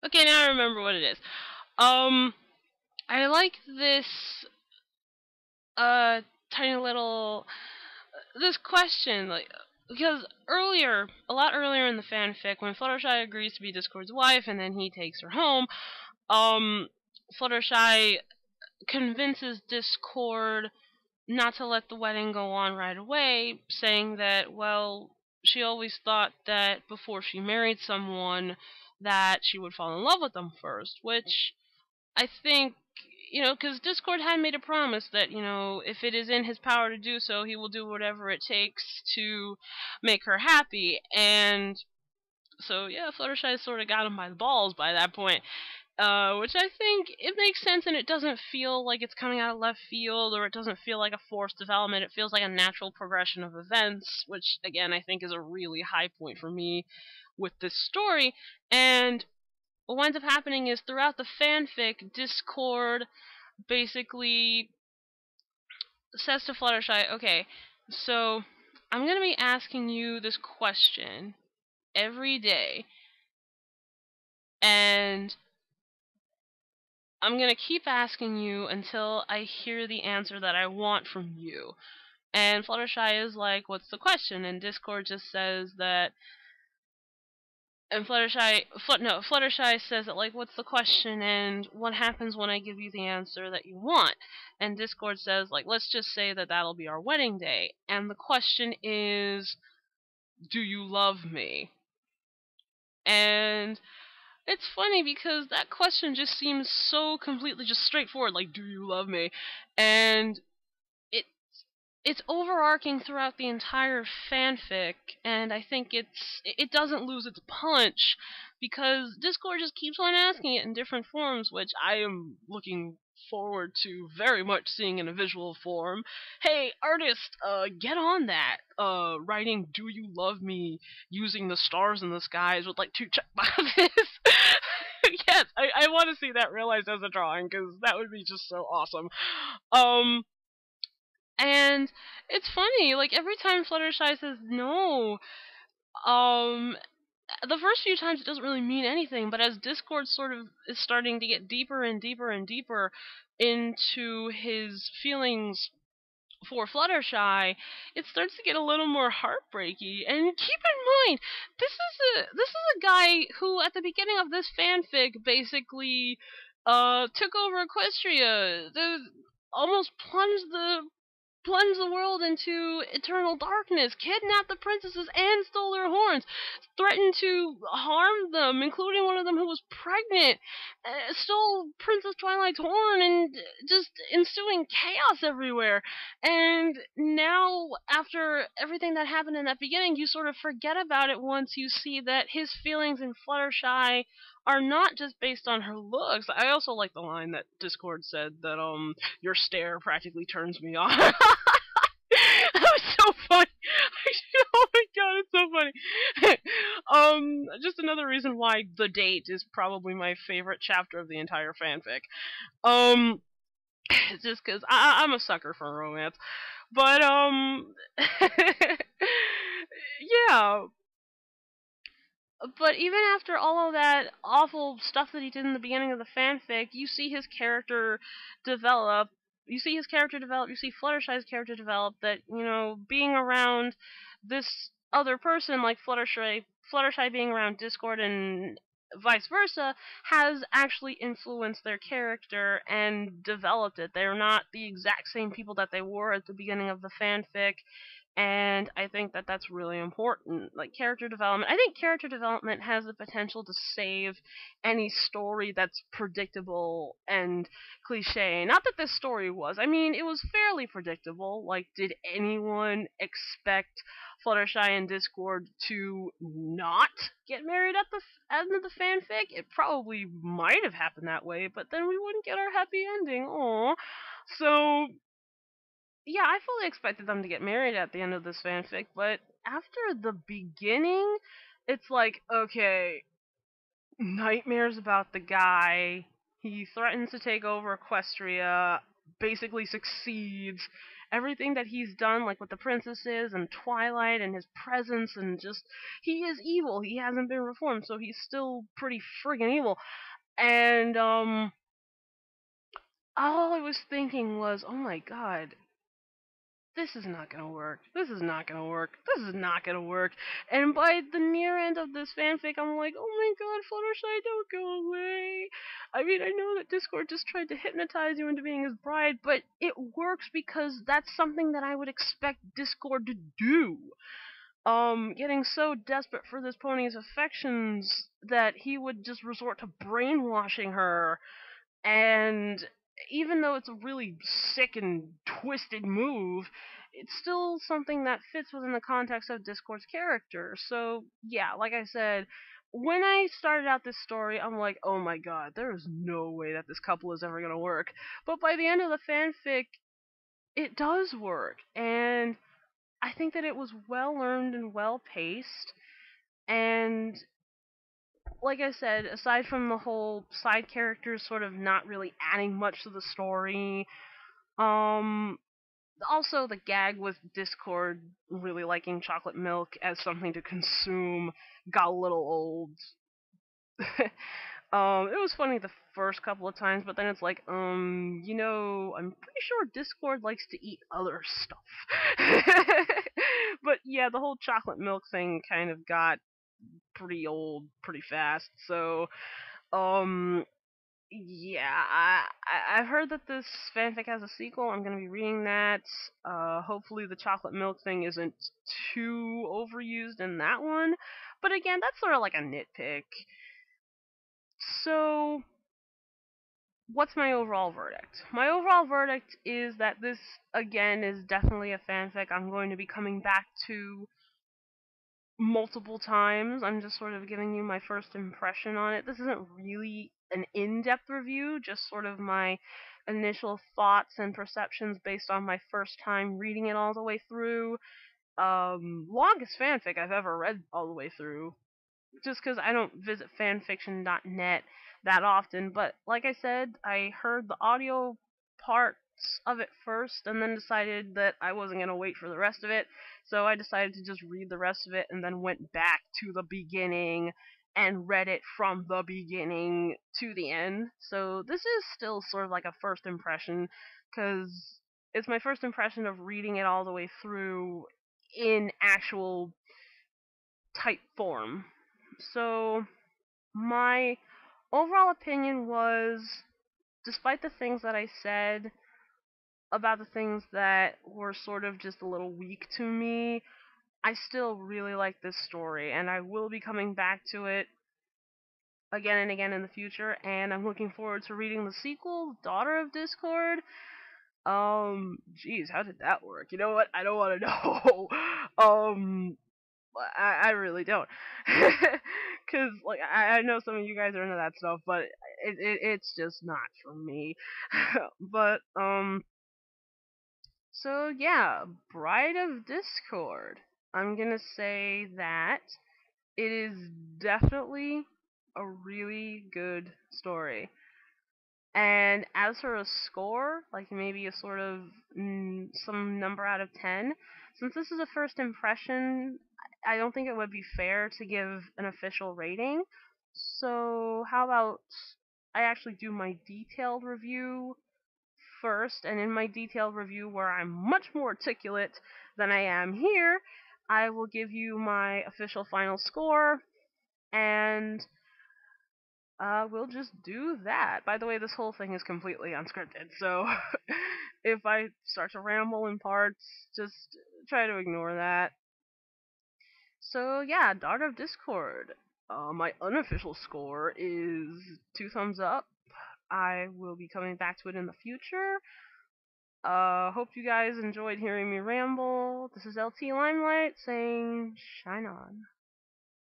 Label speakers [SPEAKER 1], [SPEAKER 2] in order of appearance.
[SPEAKER 1] Okay, now I remember what it is. Um, I like this uh tiny little this question, like, because a lot earlier in the fanfic, when Fluttershy agrees to be Discord's wife and then he takes her home, um, Fluttershy convinces Discord not to let the wedding go on right away, saying that, well, she always thought that before she married someone that she would fall in love with them first, which I think, because Discord had made a promise that, if it is in his power to do so, he will do whatever it takes to make her happy. And so, yeah, Fluttershy sort of got him by the balls by that point. Which I think it makes sense, and it doesn't feel like it's coming out of left field, or it doesn't feel like a forced development. It feels like a natural progression of events, which again I think is a really high point for me with this story. And what winds up happening is throughout the fanfic, Discord basically says to Fluttershy, okay, so I'm going to be asking you this question every day, and I'm going to keep asking you until I hear the answer that I want from you. And Fluttershy is like, what's the question? And Discord just says that and Fluttershy says that, like, what's the question and what happens when I give you the answer that you want? And Discord says, like, let's just say that that'll be our wedding day. And the question is, do you love me? And it's funny because that question just seems so completely just straightforward, like, do you love me? And it it's overarching throughout the entire fanfic, and I think it doesn't lose its punch because Discord just keeps on asking it in different forms, which I am looking forward to very much seeing in a visual form. Hey, artist, get on that. Writing "Do you love me" using the stars in the skies with like two check boxes. Yes, I want to see that realized as a drawing because that would be just so awesome. Um, and it's funny, like every time Fluttershy says no, um, the first few times it doesn't really mean anything, but as Discord sort of is starting to get deeper and deeper and deeper into his feelings for Fluttershy, it starts to get a little more heartbreaky. And keep in mind, this is a guy who at the beginning of this fanfic basically took over Equestria. Almost plunged the world into eternal darkness, kidnapped the princesses and stole their horns, threatened to harm them, including one of them who was pregnant, stole Princess Twilight's horn, and just ensuing chaos everywhere. And now, after everything that happened in that beginning, you sort of forget about it once you see that his feelings in Fluttershy are not just based on her looks. I also like the line that Discord said that your stare practically turns me on. That was so funny. Oh my god, it's so funny. Just another reason why The Date is probably my favorite chapter of the entire fanfic. Um, just because I'm a sucker for romance. But yeah. But even after all of that awful stuff that he did in the beginning of the fanfic, you see his character develop. You see his character develop. You see Fluttershy's character develop. That, being around this other person, like Fluttershy being around Discord and vice versa, has actually influenced their character and developed it. They're not the exact same people that they were at the beginning of the fanfic, and I think that that's really important. Like, character development, I think character development has the potential to save any story that's predictable and cliche. Not that this story was. I mean, it was fairly predictable. Like, did anyone expect Fluttershy and Discord to not get married at the end of the fanfic? It probably might have happened that way, but then we wouldn't get our happy ending. Aww. So yeah, I fully expected them to get married at the end of this fanfic, but after the beginning, it's like, okay, nightmares about the guy. He threatens to take over Equestria, basically succeeds, everything that he's done, like with the princesses and Twilight and his presence, and just he is evil. He hasn't been reformed, so he's still pretty friggin' evil. And all I was thinking was, oh my god, this is not gonna work. This is not gonna work. This is not gonna work. And by the near end of this fanfic, I'm like, oh my god, Fluttershy, don't go away. I mean, I know that Discord just tried to hypnotize you into being his bride, but it works because that's something that I would expect Discord to do. Getting so desperate for this pony's affections that he would just resort to brainwashing her, and even though it's a really sick and twisted move, it's still something that fits within the context of Discord's character. So, yeah, like I said, when I started out this story, I'm like, oh my god, there is no way that this couple is ever gonna work. But by the end of the fanfic, it does work, and I think that it was well earned and well paced, and like I said, aside from the whole side characters sort of not really adding much to the story, um, also the gag with Discord really liking chocolate milk as something to consume got a little old. It was funny the first couple of times, but then it's like, I'm pretty sure Discord likes to eat other stuff. But yeah, the whole chocolate milk thing kind of got pretty old pretty fast. So, um, yeah, I've heard that this fanfic has a sequel. I'm gonna be reading that. Hopefully the chocolate milk thing isn't too overused in that one. But again, that's sort of like a nitpick. So, what's my overall verdict? My overall verdict is that this again is definitely a fanfic I'm going to be coming back to multiple times. I'm just sort of giving you my first impression on it. This isn't really an in-depth review, just sort of my initial thoughts and perceptions based on my first time reading it all the way through. Longest fanfic I've ever read all the way through. Just because I don't visit fanfiction.net that often, but like I said, I heard the audio parts of it first and then decided that I wasn't going to wait for the rest of it, so I decided to just read the rest of it and then went back to the beginning and read it from the beginning to the end. So this is still sort of like a first impression, because it's my first impression of reading it all the way through in actual type form. So, my overall opinion was, despite the things that I said about the things that were sort of just a little weak to me, I still really like this story, and I will be coming back to it again and again in the future, and I'm looking forward to reading the sequel, Daughter of Discord. Geez, how did that work? You know what? I don't want to know. I really don't. Cause like I know some of you guys are into that stuff, but it's just not for me. But so yeah, Bride of Discord. I'm gonna say that it is definitely a really good story. And as for a score, like maybe a sort of some number out of 10, since this is a first impression, I don't think it would be fair to give an official rating. So, how about I actually do my detailed review first, and in my detailed review, where I'm much more articulate than I am here, I will give you my official final score, and we'll just do that. By the way, this whole thing is completely unscripted, so if I start to ramble in parts, just try to ignore that. So yeah, Daughter of Discord. My unofficial score is 2 thumbs up. I will be coming back to it in the future. Hope you guys enjoyed hearing me ramble. This is LT Limelight saying, shine on.